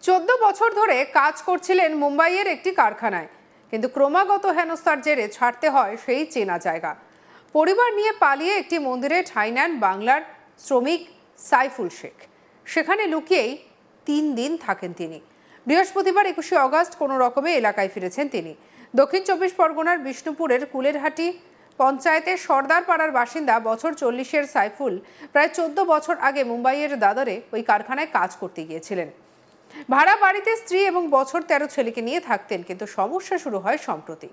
14 বছর ধরে কাজ করছিলেন মুম্বাইয়ের একটি কারখানায়, কিন্তু ক্রমাগত হেনস্থার জেরে ছাড়তে হয় সেই চেনা জায়গা। পরিবার নিয়ে পালিয়ে একটি মন্দিরে ঠাঁই নেন বাংলার শ্রমিক সাইফুল শেখ। সেখানে লুকিয়েই 3 দিন থাকেন তিনি। বৃহস্পতিবার 21শে অগস্ট কোনো রকমে এলাকায় ফিরেছেন তিনি। দক্ষিণ 24 পরগনার বিষ্ণুপুরের কুলেরহাটি পঞ্চায়েতের সর্দার পাড়ার বাসিন্দা বছর 40-এর সাইফুল প্রায় 14 বছর আগে মুম্বাইয়ের দাদরে ওই কারখানায় কাজ করতে গিয়েছিলেন। ভাড়া বাড়িতে স্ত্রী এবং বছর 13 ছেলেকে নিয়ে থাকতেন, কিন্তু সমস্যা শুরু হয় সম্প্রতি।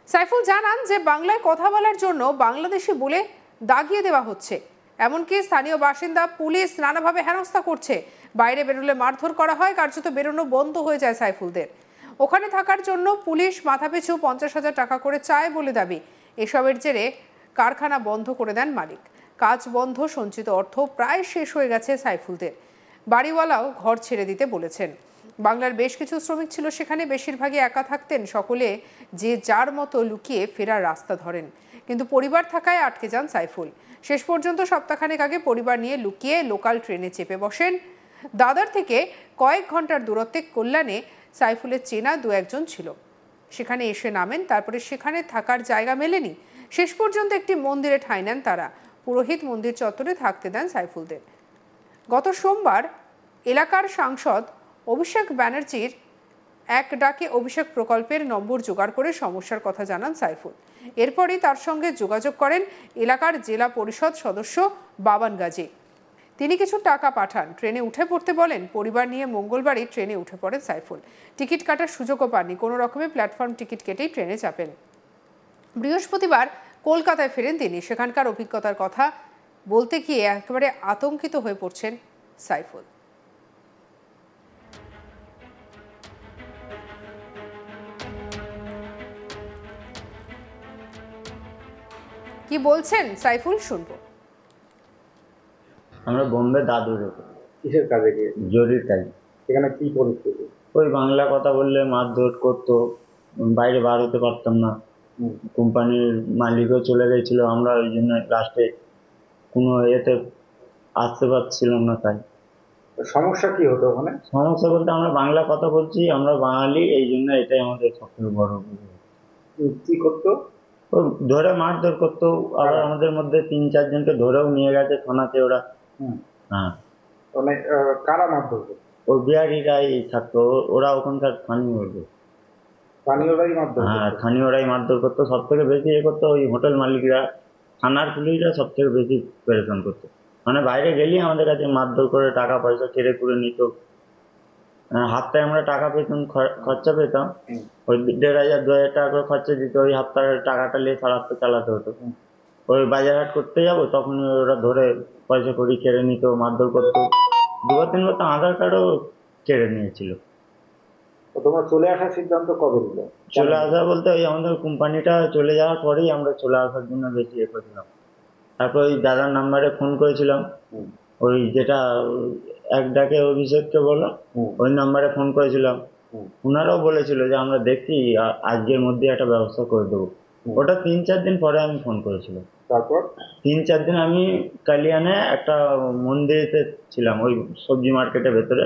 সাইফুল জানান যে বাংলায় কথা বলার জন্য বাংলাদেশি বলে দাগিয়ে দেওয়া হচ্ছে, এমনকি স্থানীয় বাসিন্দা পুলিশ নানাভাবে হেনস্থা করছে। বাইরে বেরোলে মারধর করা হয়, কার্যত বেরোনো বন্ধ হয়ে যায় সাইফুলদের। ওখানে থাকার জন্য পুলিশ মাথাপিছু 50,000 টাকা করে চায় বলে দাবি। এসবের জেরে কারখানা বন্ধ করে দেন মালিক। কাজ বন্ধ, সঞ্চিত অর্থ প্রায় শেষ হয়ে গেছে সাইফুলদের। বাড়িওয়ালাও ঘর ছেড়ে দিতে বলেছেন। বাংলার বেশ কিছু শ্রমিক ছিল সেখানে, বেশিরভাগই একা থাকতেন। সকলে যে যার মতো লুকিয়ে ফেরার রাস্তা ধরেন, কিন্তু পরিবার থাকায় আটকে যান সাইফুল। শেষ পর্যন্ত সপ্তাহখানেক আগে পরিবার নিয়ে লুকিয়ে লোকাল ট্রেনে চেপে বসেন। দাদর থেকে কয়েক ঘন্টার দূরত্বে কল্যাণে সাইফুলের চেনা 2-1 ছিল, সেখানে এসে নামেন। তারপরে সেখানে থাকার জায়গা মেলেনি, শেষ পর্যন্ত একটি মন্দিরে ঠাঁই নেন তারা। পুরোহিত মন্দির চত্বরে থাকতে দেন সাইফুলদের। গত সোমবার এলাকার সাংসদ অভিষেক ব্যানার্জির এক ডাকে অভিষেক প্রকল্পের নম্বর জোগাড় করে সমস্যার কথা জানান সাইফুল। এরপরই তার সঙ্গে যোগাযোগ করেন এলাকার জেলা পরিষদ সদস্য বাবান গাজী। তিনি কিছু টাকা পাঠান, ট্রেনে উঠে পড়তে বলেন। পরিবার নিয়ে মঙ্গলবারই ট্রেনে উঠে পড়েন সাইফুল। টিকিট কাটার সুযোগও পাননি, কোনো রকমে প্ল্যাটফর্ম টিকিট কেটেই ট্রেনে চাপেন। বৃহস্পতিবার কলকাতায় ফেরেন তিনি। সেখানকার অভিজ্ঞতার কথা বলতে গিয়ে একেবারে আতঙ্কিত হয়ে পড়ছেন সাইফুল। কি বলছেন সাইফুল, শুনবো। আমরা বোম্বে দাদুর কিসের কাজে গিয়ে? জরির কাজ। সেখানে কি পরিস্থিতি? ওই বাংলা কথা বললে মারধর করতো, বাইরে বার হতে পারতাম না। কোম্পানির মালিকও চলে গেছিল, আমরা ওই জন্য লাস্টে কোনো এতে আসতে পারছিলাম না। তাই সমস্যা কি হতো ওখানে? সমস্যা বলতে আমরা বাংলা কথা বলছি, আমরা বাঙালি, এই জন্য এটাই আমাদের সবথেকে বড়। কি করতো? ও ধরে মারধর করতো, আবার আমাদের মধ্যে 3-4 জনকে ধরেও নিয়ে গেছে থানাতে ওরা। হ্যাঁ, মানে কারা মারধর করতো? ও বিহারিরাই থাকতো, ওরা ওখানকার স্থানীয়। স্থানীয়রাই মারধর? হ্যাঁ, স্থানীয়রাই মারধর করতো। সব থেকে বেশি করতো ওই হোটেল মালিকরা, থানার পুলিশরা সব থেকে বেশি পরেশান করতো। মানে বাইরে গেলেই আমাদের কাছে মারধর করে টাকা পয়সা কেড়ে করে নিত। হাপ্তায় আমরা টাকা পেতাম, খরচা পেতাম। ওই 1,500-2,000 টাকা করে খরচা দিত। ওই হাপ্তাহের টাকাটা নিয়ে সারা হপ্তাহ চালাতে হতো। ওই বাজারহাট করতে যাবো, তখন ওরা ধরে পয়সা করি কেড়ে নিত, মারধর করতো। 2-3 বার তো আধার কার্ডও কেড়ে নিয়েছিল। তোমরা চলে আসার সিদ্ধান্ত কবে নিলে? চলে আসা বলতে ওই আমাদের কোম্পানিটা চলে যাওয়ার পরেই আমরা চলে আসার জন্য বেশি করেছিলাম। তারপর ওই দাদার নাম্বারে ফোন করেছিলাম, ওই যেটা এক ডাকে অভিষেককে বলো, ওই নাম্বারে ফোন করেছিলাম। ওনারাও বলেছিল যে আমরা দেখছি আজকের মধ্যে একটা ব্যবস্থা করে দেবো। ওটা 3-4 দিন পরে আমি ফোন করেছিলাম। তারপর 3-4 দিন আমি কালিয়ানে একটা মন্দিরেতে ছিলাম, ওই সবজি মার্কেটের ভেতরে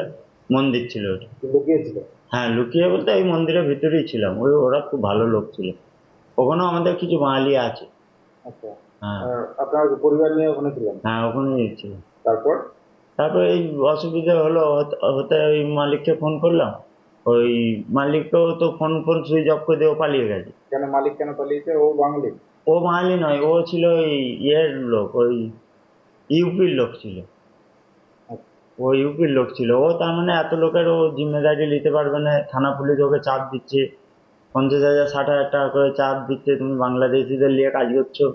মন্দির ছিল। ওটা লুকিয়েছিল? হ্যাঁ, লুকিয়ে বলতে ওই মন্দিরের ভিতরেই ছিলাম। ওরা খুব ভালো লোক ছিল। ওখানেও আমাদের কিছু বাঙালি আছে। আচ্ছা, হ্যাঁ। আপনার পরিবার নিয়ে ওখানে ছিলেন? হ্যাঁ, ওখানেই ছিল। তারপর এই অসুবিধা হলো হতে ওই মালিককে ফোন করলাম। ওই মালিককেও তো ফোন সুইচ অফ করে দিয়ে পালিয়ে গেছে। কেন? মালিক কেন পালিয়েছে? ও বাঙালি? ও বাঙালি নয়, ও ছিল ওই লোক, ওই ইউপির লোক ছিল। ও ইউপির লোক ছিল। ও তার মানে এত লোকের ও জিম্মেদারি নিতে পারবে না। থানা পুলিশ ওকে চাপ দিচ্ছে, 50,000 60,000 টাকা করে চাপ দিচ্ছে, তুমি বাংলাদেশিদের নিয়ে কাজ করছো,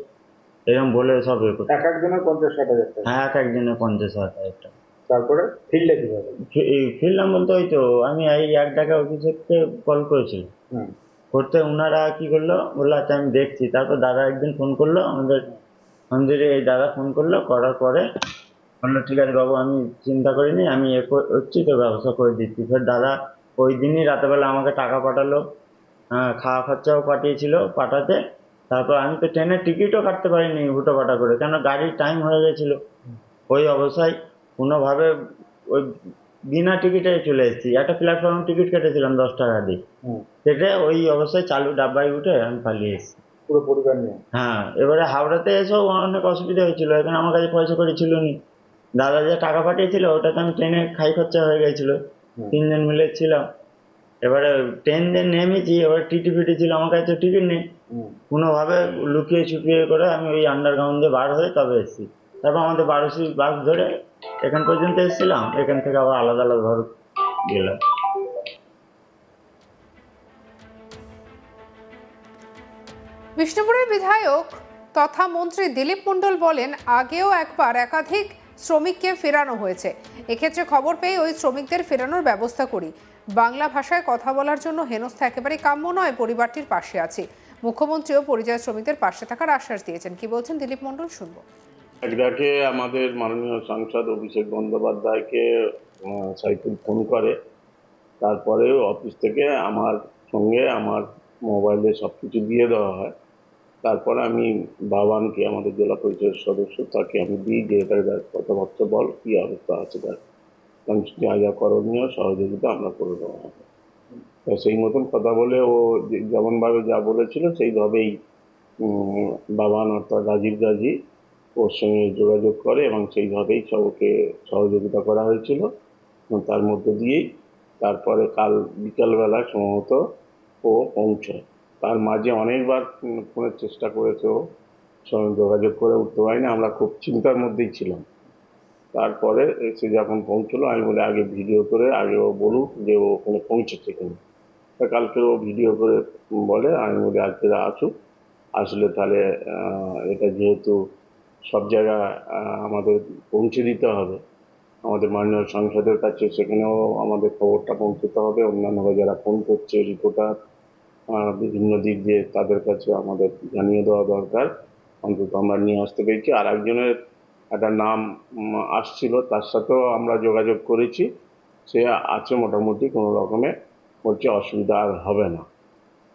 এরকম বলে সব এক একজনের 50-60,000 টাকা? হ্যাঁ, এক একজনের 50,000 টাকা। তারপরে ফিরলে কিভাবে? ফিরলাম বলতে ওই তো আমি এই এক টাকা অফিসকে কল করেছিলাম। করতে ওনারা কি করলো, বললো আচ্ছা আমি দেখছি। তারপর দাদা একদিন ফোন করলো আমাদের মন্দিরে, এই দাদা ফোন করলো, করার পরে বললো ঠিক আছে বাবু, আমি চিন্তা করিনি, আমি হচ্ছি তো ব্যবস্থা করে দিচ্ছি। ফের দাদা ওই দিনই রাতেবেলা আমাকে টাকা পাঠালো, খাওয়া খরচাও পাঠাতে। তারপর আমি তো ট্রেনের টিকিটও কাটতে পারিনি হুটোপাটা করে, কেন গাড়ির টাইম হয়ে গেছিলো। ওই অবস্থায় কোনোভাবে ওই বিনা টিকিটে চলে এসেছি। একটা প্ল্যাটফর্ম টিকিট কেটেছিলাম 10 টাকা দিয়ে, হুম। সেটা ওই অবস্থায় চালু ডাব্বায় উঠে আমি পালিয়ে এসেছি। পুরো পরিবার নিয়ে? হ্যাঁ, এবারে হাওড়াতে এসেও অনেক অসুবিধা হয়েছিল, এখানে আমার কাছে পয়সা করে ছিল নি। দাদা যে টাকা পাঠিয়েছিল ওটাতে আমি ট্রেনে খাই খরচা হয়ে গেছিল, হুম। 3 জন মিলে ছিলাম। এবারে ট্রেন যে নেমেছি, এবার টিটি ফিটি ছিল, আমার কাছে তো টিকিট নেই। হুম। কোনোভাবে লুকিয়ে ছুপিয়ে করে আমি ওই আন্ডারগ্রাউন্ড দিয়ে বার হয়ে তবে এসেছি। তারপর আমাদের 1200 বাস ধরে এখান পর্যন্ত এসেছিলাম, এখান থেকে আবার আলাদা আলাদা ঘর গেলাম। বিষ্ণুপুরের বিধায়ক তথা মন্ত্রী দিলীপ মণ্ডল বলেন, আগেও একবার একাধিক শ্রমিককে ফেরানো হয়েছে। এক্ষেত্রে খবর পেয়ে ওই শ্রমিকদের ফেরানোর ব্যবস্থা করি। বাংলা ভাষায় কথা বলার জন্য হেনস্থা একেবারেই কাম্য নয়, পরিবারটির পাশে আছি। মুখ্যমন্ত্রীও পরিযায়ী শ্রমিকদের পাশে থাকার আশ্বাস দিয়েছেন। কি বলছেন দিলীপ মণ্ডল, শুনবো। একদাকে আমাদের মাননীয় সাংসদ অভিষেক বন্দ্যোপাধ্যায়কে সাইফুল ফোন করে, তারপরে অফিস থেকে আমার সঙ্গে আমার মোবাইলে সব কিছু দিয়ে দেওয়া হয়। তারপরে আমি বাবানকে, আমাদের জেলা পরিষদের সদস্য, তাকে আমি দিই যে এটা কথাবার্তা বল, কী অবস্থা আছে তার, কারণ যা যা করণীয় সহযোগিতা আমরা করে দেওয়া হবে। তো সেই মতন কথা বলে ও যেমনভাবে যা বলেছিল সেইভাবেই বাবান অর্থাৎ রাজীব গাজী ওর সঙ্গে যোগাযোগ করে এবং সেইভাবেই ওকে সহযোগিতা করা হয়েছিল। এবং তার মধ্য দিয়েই তারপরে কাল বিকালবেলা সম্ভবত ও পৌঁছয়। তার মাঝে অনেকবার ফোনের চেষ্টা করেছে, ও সঙ্গে যোগাযোগ করে উঠতে পারিনি, আমরা খুব চিন্তার মধ্যেই ছিলাম। তারপরে সে যখন পৌঁছলো আমি বলে আগে ভিডিও করে আগে ও বলুক যে ও ওখানে পৌঁছেছে কিনা। তা কালকে ও ভিডিও করে বলে, আমি বলি আজকে আসুক, আসলে তাহলে এটা যেহেতু সব জায়গা আমাদের পৌঁছে দিতে হবে, আমাদের মাননীয় সাংসদের কাছে, সেখানেও আমাদের খবরটা পৌঁছতে হবে। অন্যান্যরা যারা ফোন করছে, রিপোর্টার, বিভিন্ন দিক দিয়ে তাদের কাছে আমাদের জানিয়ে দেওয়া দরকার। অন্তত আমরা নিয়ে আসতে পেরেছি। আর একজনের একটা নাম আসছিল, তার সাথেও আমরা যোগাযোগ করেছি, সে আছে মোটামুটি কোনো রকমে, বলছে অসুবিধা আর হবে না।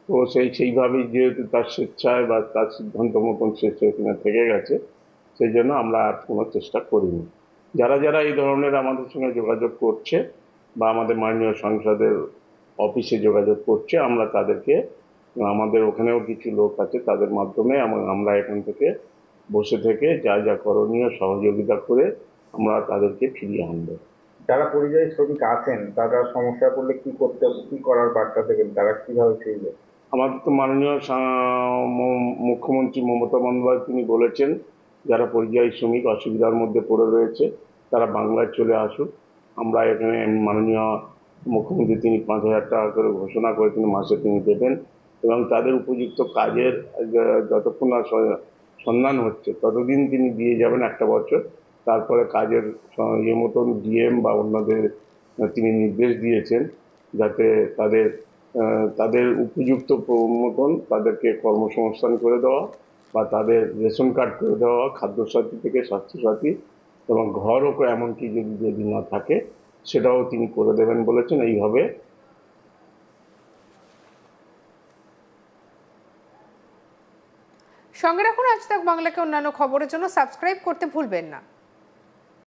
তো সেইভাবেই যেহেতু তার স্বেচ্ছায় বা তার সিদ্ধান্ত মতন সে সেখানে থেকে গেছে, সেই জন্য আমরা আর কোনো চেষ্টা করিনি। যারা যারা এই ধরনের আমাদের সঙ্গে যোগাযোগ করছে বা আমাদের মাননীয় সংসদের অফিসে যোগাযোগ করছে, আমরা তাদেরকে, আমাদের ওখানেও কিছু লোক আছে, তাদের মাধ্যমে আমরা এখান থেকে বসে থেকে যা যা করণীয় সহযোগিতা করে আমরা তাদেরকে ফিরিয়ে আনবো। যারা পরিযায়ী শ্রমিক আছেন তারা সমস্যায় পড়লে কি করার বার্তা দেবেন, তারা কিভাবে ফিরবে? আমাদের তো মাননীয় মুখ্যমন্ত্রী মমতা বন্দ্যোপাধ্যায় তিনি বলেছেন, যারা পরিযায়ী শ্রমিক অসুবিধার মধ্যে পড়ে রয়েছে তারা বাংলায় চলে আসুক। আমরা এখানে মাননীয় মুখ্যমন্ত্রী তিনি 5,000 টাকা করে ঘোষণা করেছেন, মাসে তিনি দেবেন, এবং তাদের উপযুক্ত কাজের যতক্ষণ না সন্ধান হচ্ছে ততদিন তিনি দিয়ে যাবেন, 1 বছর। তারপরে কাজের মতন ডিএম বা অন্যদের তিনি নির্দেশ দিয়েছেন যাতে তাদের উপযুক্ত মতন তাদেরকে কর্মসংস্থান করে দেওয়া বা তাদের রেশন কার্ড করে দেওয়া, খাদ্যসাথী থেকে স্বাস্থ্যসাথী, এবং ঘরও এমনকি যদি না থাকে সেটাও তিনি করে দেবেন বলেছেন। এইভাবে সঙ্গে রাখুন আজ তাক বাংলাকে অন্যান্য খবরের জন্য সাবস্ক্রাইব করতে ভুলবেন না।